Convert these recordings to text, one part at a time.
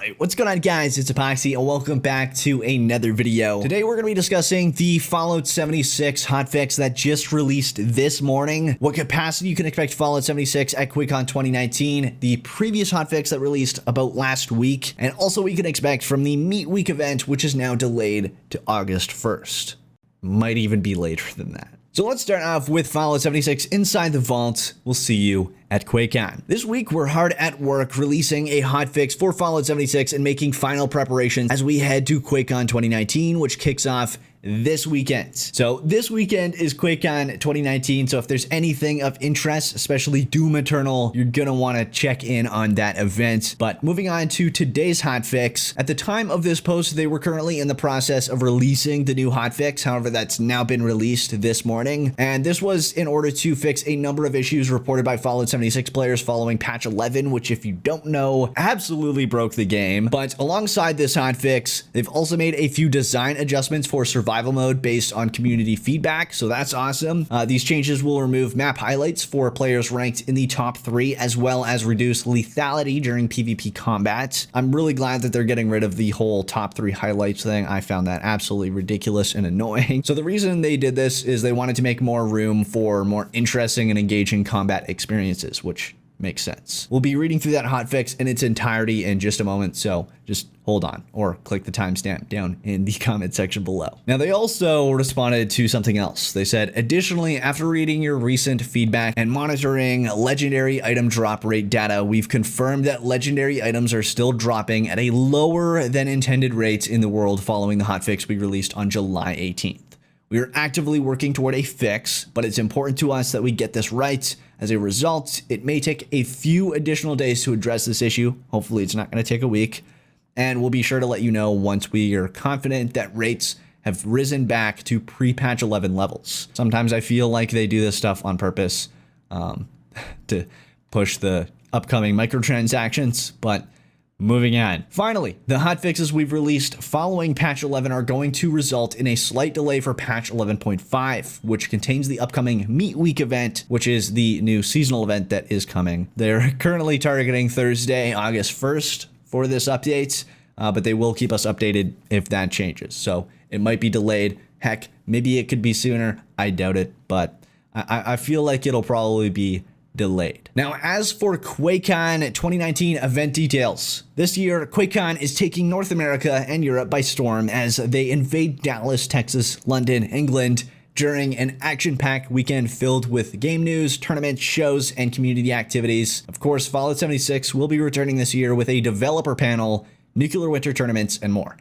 Alright, what's going on guys, it's Apoqsi and welcome back to another video. Today we're going to be discussing the Fallout 76 hotfix that just released this morning, what capacity you can expect Fallout 76 at QuakeCon 2019, the previous hotfix that released about last week, and also what you can expect from the Meat Week event, which is now delayed to August 1st. Might even be later than that. So let's start off with Fallout 76 Inside the Vault. We'll see you at QuakeCon. This week, we're hard at work releasing a hotfix for Fallout 76 and making final preparations as we head to QuakeCon 2019, which kicks off this weekend. So this weekend is QuakeCon 2019. So if there's anything of interest, especially Doom Eternal, you're gonna want to check in on that event. But moving on to today's hotfix, at the time of this post, they were currently in the process of releasing the new hotfix. However, that's now been released this morning. And this was in order to fix a number of issues reported by Fallout 76 players following patch 11, which if you don't know, absolutely broke the game. But alongside this hotfix, they've also made a few design adjustments for survival mode based on community feedback, so that's awesome. These changes will remove map highlights for players ranked in the top 3, as well as reduce lethality during PvP combat. I'm really glad that they're getting rid of the whole top 3 highlights thing. I found that absolutely ridiculous and annoying. So the reason they did this is they wanted to make more room for more interesting and engaging combat experiences, which makes sense. We'll be reading through that hotfix in its entirety in just a moment, so just hold on or click the timestamp down in the comment section below. Now, they also responded to something else. They said, additionally, after reading your recent feedback and monitoring legendary item drop rate data, we've confirmed that legendary items are still dropping at a lower than intended rate in the world following the hotfix we released on July 18th. We are actively working toward a fix, but it's important to us that we get this right. As a result, it may take a few additional days to address this issue. Hopefully it's not going to take a week. And we'll be sure to let you know once we are confident that rates have risen back to pre-patch 11 levels. Sometimes I feel like they do this stuff on purpose to push the upcoming microtransactions, but moving on. Finally, the hotfixes we've released following patch 11 are going to result in a slight delay for patch 11.5, which contains the upcoming Meat Week event, which is the new seasonal event that is coming. They're currently targeting Thursday, August 1st for this update, but they will keep us updated if that changes. So it might be delayed. Heck, maybe it could be sooner. I doubt it, but I feel like it'll probably be delayed. Now, as for QuakeCon 2019 event details, this year QuakeCon is taking North America and Europe by storm as they invade Dallas, Texas, London, England during an action-packed weekend filled with game news, tournaments, shows, and community activities. Of course, Fallout 76 will be returning this year with a developer panel, nuclear winter tournaments, and more.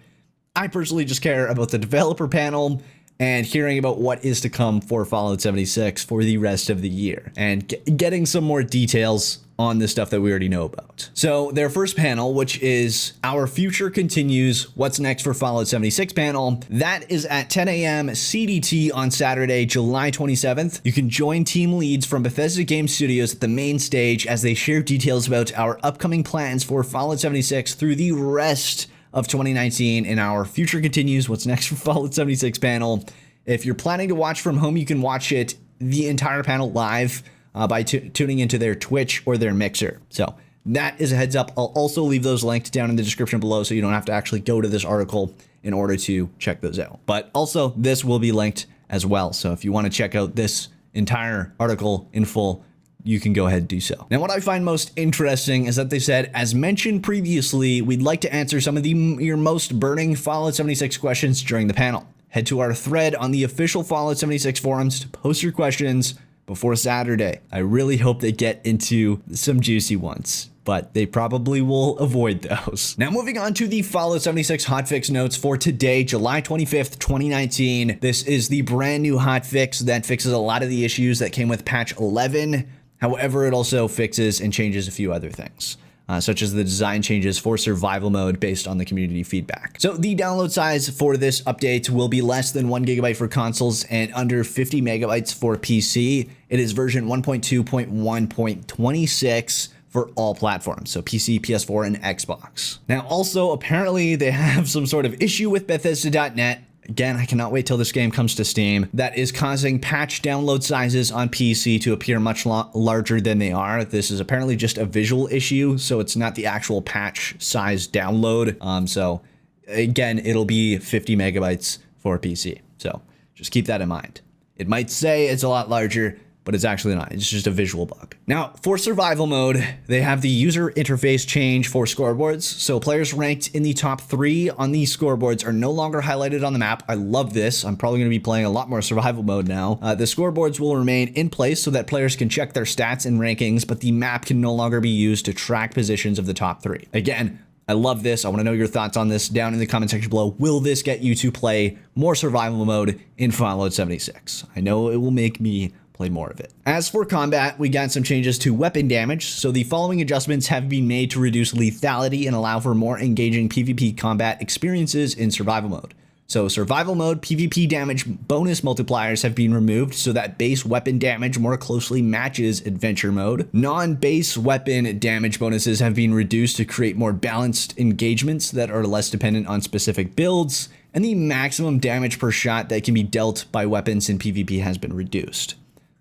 I personally just care about the developer panel and hearing about what is to come for Fallout 76 for the rest of the year, and getting some more details on the stuff that we already know about. So their first panel, which is Our Future Continues, What's Next for Fallout 76 panel, that is at 10 a.m. CDT on Saturday, July 27th. You can join team leads from Bethesda Game Studios at the main stage as they share details about our upcoming plans for Fallout 76 through the rest of 2019 in Our Future Continues, What's Next for Fallout 76 panel. If you're planning to watch from home, you can watch it, the entire panel live by tuning into their Twitch or their Mixer. So that is a heads up. I'll also leave those linked down in the description below so you don't have to actually go to this article in order to check those out. But also this will be linked as well. So if you want to check out this entire article in full, you can go ahead and do so. Now, what I find most interesting is that they said, as mentioned previously, we'd like to answer some of your most burning Fallout 76 questions during the panel. Head to our thread on the official Fallout 76 forums to post your questions before Saturday. I really hope they get into some juicy ones, but they probably will avoid those. Now, moving on to the Fallout 76 hotfix notes for today, July 25th, 2019. This is the brand new hotfix that fixes a lot of the issues that came with patch 11. However, it also fixes and changes a few other things, such as the design changes for survival mode based on the community feedback. So the download size for this update will be less than 1 GB for consoles and under 50 megabytes for PC. It is version 1.2.1.26 for all platforms, so PC, PS4, and Xbox. Now, also, apparently they have some sort of issue with Bethesda.net. again, I cannot wait till this game comes to Steam, that is causing patch download sizes on PC to appear much larger than they are. This is apparently just a visual issue, so it's not the actual patch size download. So again, it'll be 50 megabytes for PC. So just keep that in mind. It might say it's a lot larger, but it's actually not. It's just a visual bug. Now, for survival mode, they have the user interface change for scoreboards. So players ranked in the top 3 on these scoreboards are no longer highlighted on the map. I love this. I'm probably going to be playing a lot more survival mode now. The scoreboards will remain in place so that players can check their stats and rankings, but the map can no longer be used to track positions of the top 3. Again, I love this. I want to know your thoughts on this down in the comment section below. Will this get you to play more survival mode in Fallout 76? I know it will make me play more of it. As for combat, we got some changes to weapon damage. So the following adjustments have been made to reduce lethality and allow for more engaging PvP combat experiences in survival mode. So survival mode PvP damage bonus multipliers have been removed so that base weapon damage more closely matches adventure mode. Non-base weapon damage bonuses have been reduced to create more balanced engagements that are less dependent on specific builds, and the maximum damage per shot that can be dealt by weapons in PvP has been reduced.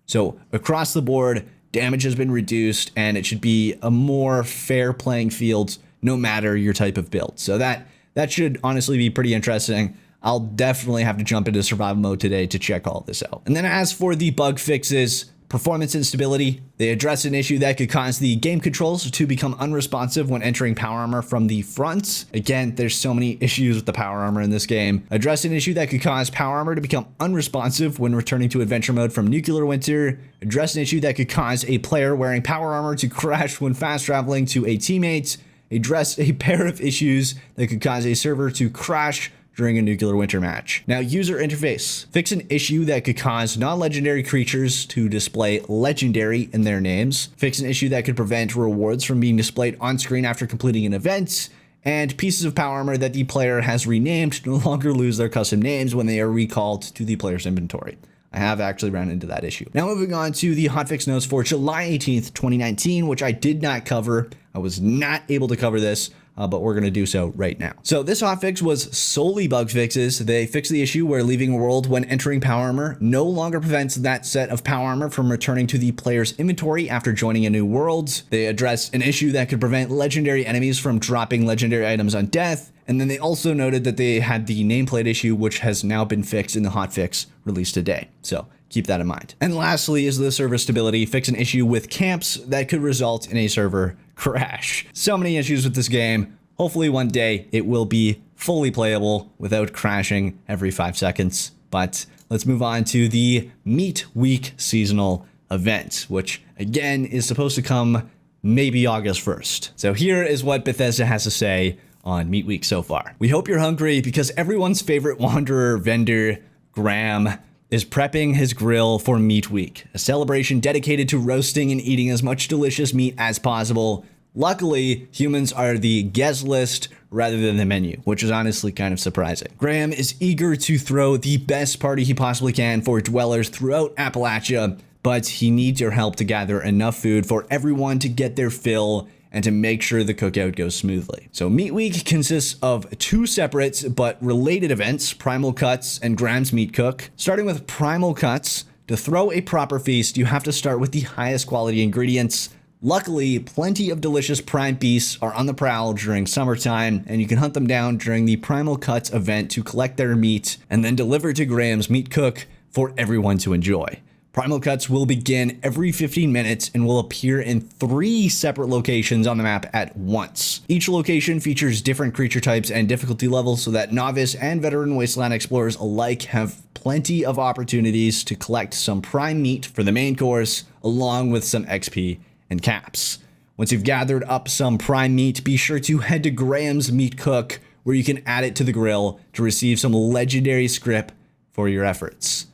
So across the board, damage has been reduced, and it should be a more fair playing field no matter your type of build. So that should honestly be pretty interesting. I'll definitely have to jump into survival mode today to check all this out. And then as for the bug fixes, performance instability, they address an issue that could cause the game controls to become unresponsive when entering power armor from the front. Again, there's so many issues with the power armor in this game. Address an issue that could cause power armor to become unresponsive when returning to adventure mode from nuclear winter. Address an issue that could cause a player wearing power armor to crash when fast traveling to a teammate. Address a pair of issues that could cause a server to crash during a nuclear winter match. Now, user interface. Fix an issue that could cause non-legendary creatures to display legendary in their names. Fix an issue that could prevent rewards from being displayed on screen after completing an event. And pieces of power armor that the player has renamed no longer lose their custom names when they are recalled to the player's inventory. I have actually ran into that issue. Now moving on to the hotfix notes for July 18th, 2019, which I did not cover. I was not able to cover this, but we're going to do so right now. So this hotfix was solely bug fixes. They fixed the issue where leaving a world when entering power armor no longer prevents that set of power armor from returning to the player's inventory after joining a new world. They addressed an issue that could prevent legendary enemies from dropping legendary items on death. And then they also noted that they had the nameplate issue, which has now been fixed in the hotfix released today. So keep that in mind. And lastly is the server stability. Fix an issue with camps that could result in a server crash. So many issues with this game. Hopefully one day it will be fully playable without crashing every 5 seconds. But let's move on to the Meat Week seasonal event, which again is supposed to come maybe August 1st. So here is what Bethesda has to say on Meat Week so far. We hope you're hungry because everyone's favorite wanderer vendor, Graham, is prepping his grill for Meat Week, a celebration dedicated to roasting and eating as much delicious meat as possible. Luckily, humans are the guest list rather than the menu, which is honestly kind of surprising. Graham is eager to throw the best party he possibly can for dwellers throughout Appalachia, but he needs your help to gather enough food for everyone to get their fill and to make sure the cookout goes smoothly. So Meat Week consists of 2 separate but related events, Primal Cuts and Graham's Meat Cook. Starting with Primal Cuts, to throw a proper feast, you have to start with the highest quality ingredients. Luckily, plenty of delicious prime beasts are on the prowl during summertime, and you can hunt them down during the Primal Cuts event to collect their meat and then deliver to Graham's Meat Cook for everyone to enjoy. Primal Cuts will begin every 15 minutes and will appear in 3 separate locations on the map at once. Each location features different creature types and difficulty levels so that novice and veteran wasteland explorers alike have plenty of opportunities to collect some prime meat for the main course, along with some XP and caps. Once you've gathered up some prime meat, be sure to head to Graham's Meat Cook, where you can add it to the grill to receive some legendary script for your efforts.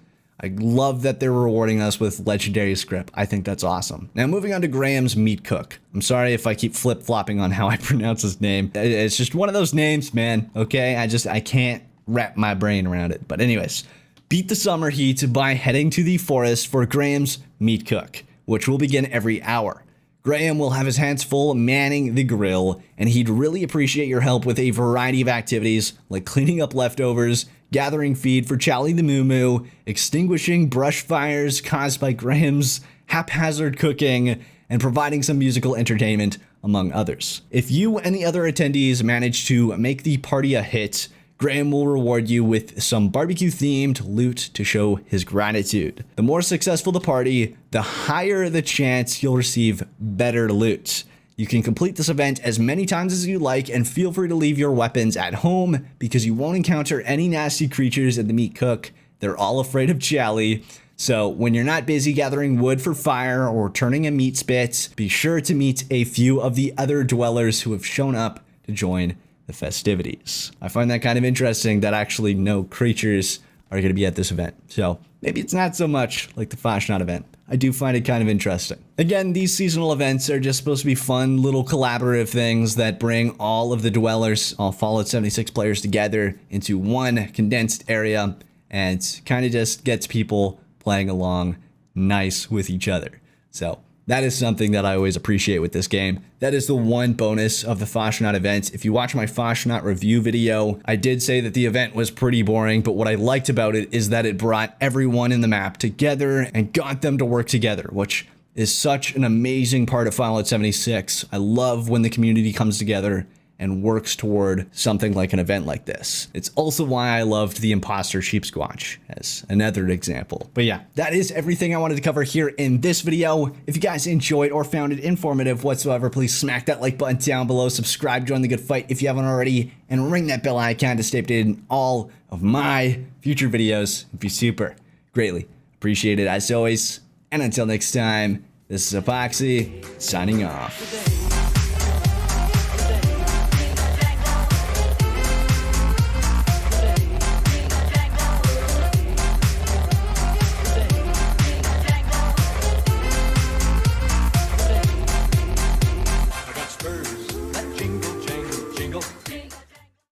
I love that they're rewarding us with legendary script. I think that's awesome. Now moving on to Graham's Meat Cook. I'm sorry if I keep flip-flopping on how I pronounce his name. It's just one of those names, man, okay? I can't wrap my brain around it. But anyways, beat the summer heat by heading to the forest for Graham's Meat Cook, which will begin every hour. Graham will have his hands full manning the grill, and he'd really appreciate your help with a variety of activities like cleaning up leftovers, gathering feed for 𝗦𝗨𝗣𝗣𝗢𝗡, extinguishing brush fires caused by Graham's haphazard cooking, and providing some musical entertainment, among others. If you and the other attendees manage to make the party a hit, Graham will reward you with some barbecue-themed loot to show his gratitude. The more successful the party, the higher the chance you'll receive better loot. You can complete this event as many times as you like, and feel free to leave your weapons at home because you won't encounter any nasty creatures in the meat cook. They're all afraid of 𝗦𝗨. So when you're not busy gathering wood for fire or turning a meat spit, be sure to meet a few of the other dwellers who have shown up to join the festivities. I find that kind of interesting that actually no creatures are going to be at this event. So maybe it's not so much like the 𝗦𝗨𝗣𝗣𝗢 event. I do find it kind of interesting. Again, these seasonal events are just supposed to be fun little collaborative things that bring all of the dwellers, all Fallout 76 players together into one condensed area, and kind of just gets people playing along nice with each other. So that is something that I always appreciate with this game. That is the one bonus of the 𝗦𝗨𝗣𝗡 event. If you watch my 𝗦𝗨𝗡 review video, I did say that the event was pretty boring, but what I liked about it is that it brought everyone in the map together and got them to work together, which is such an amazing part of Fallout 76. I love when the community comes together and works toward something like an event like this. It's also why I loved the imposter 𝗦𝗡𝗡𝗏 as another example. But yeah, that is everything I wanted to cover here in this video. If you guys enjoyed or found it informative whatsoever, please smack that like button down below, subscribe, join the good fight if you haven't already, and ring that bell icon to stay updated in all of my future videos. It'd be super greatly appreciated as always. And until next time, this is Apoqsi signing off.